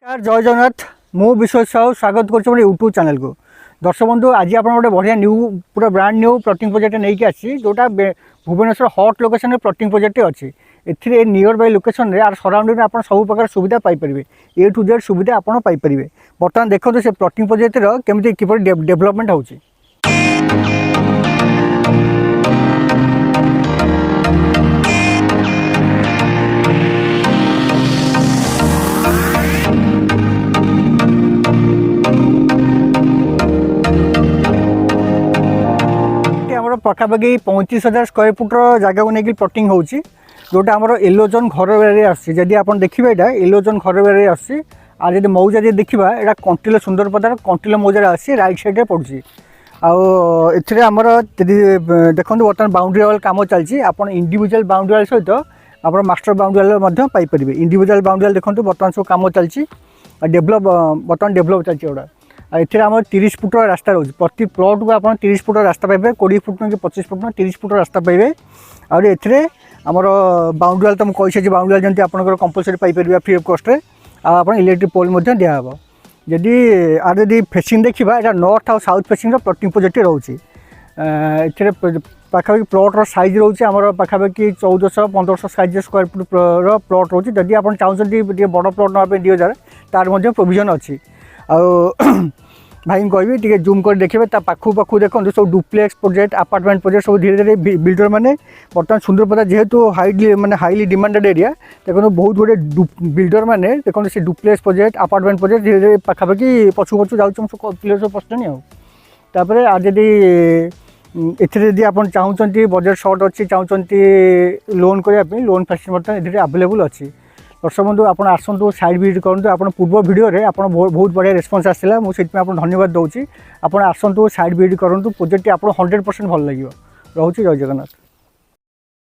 नमस्कार जय जगन्नाथ मु विश्वजित साहू स्वागत कर यूट्यूब चैनल को दर्शक बंधु आज आप गोटे बढ़िया न्यू पूरा ब्रांड न्यू प्लॉटिंग प्रोजेक्ट नहीं आसी जोटा Bhubaneswar hot location plotting project अच्छी ए नियर बाय लोकेशन रे आर सराउंडिंग आप सब प्रकार सुविधा पाइपर ए टू जेड सुविधा आपड़ पाइपर बर्तमान देखो से प्लॉटिंग प्रोजेक्ट केमी किपर डेवलपमेंट होची। पखापाखि 35,000 स्क्वायर फुट्र जगह को लेकिन प्लॉटिंग होची जोटा आमर येलो जोन घर बेड़े आदि आप देखिए यहाँ येलो जोन घर बेड़े आदि मौजा जी देखा यहाँ कंटिलो सुंदरपदार कंटिलो मौजा आसी राइट साइड पड़ी आउे आमर देखो बर्तमान बाउंड्री वाल कम चलती आप इंडिविजुअल बाउंड्री वाल सहित आप master boundary wall Piper individual boundary wall देखो बर्तमान सब कम चलती डेभलप बर्तमान डेभलप चलती गुड़ा एथे आम 30 फुट रास्ता रोज प्रति प्लॉट को आप 30 फुट रास्ता पाइबे 20 फुट कि 25 फुट 30 फुट रास्ता पाइबे आम बाउंड्री वाल तो मुझे कही बाउंड्री वाल जमी आप compulsory Piper free of cost आप इलेक्ट्रिक पोल दिहब जदि आर जदि फेसिंग देखा यहाँ नॉर्थ और साउथ फेसिंग प्लॉटिंग प्रोजेक्ट रोचे पाखापाखि प्लॉटर साइज रोचे आम पाखापाखि 1400-1500 साइज स्क्वायर फुट प्लॉट रोचे जदि आप चाहते बड़ प्लॉट नापे 2000 तार प्रोविजन अच्छी भाई कहि टे जूम कर देखिए पाखु पाखु देखो सब डुप्लेक्स प्रोजेक्ट अपार्टमेंट प्रोजेक्ट सब धीरे धीरे बिल्डर मैंने बर्तमान सुंदरपदा जेहेतु हाईली डिमांडेड एरिया देखो बहुत गुटे बिल्डर मैंने देखो से डुप्लेक्स प्रोजेक्ट अपार्टमेंट प्रोजेक्ट धीरे धीरे पाखापाखि पछु पछु जाऊँ सब क्लियर सब पशुनी आउे आज जदि एथि आप चाहते बजेट सर्ट अच्छी चाहते लोन करने लोन फैसिलिटी ये आवेलेबल अच्छी दर्शक बंधु आप आसतु साइड विजिट करूँ आप पूर्व भिडियो आप बहुत बढ़िया रेस्पन्स आसाला मुझे धन्यवाद दूसरी आप आसतु साइड विजिट करूँ प्रोजेक्ट आप 100% भल लगे रोचे जय जगन्नाथ।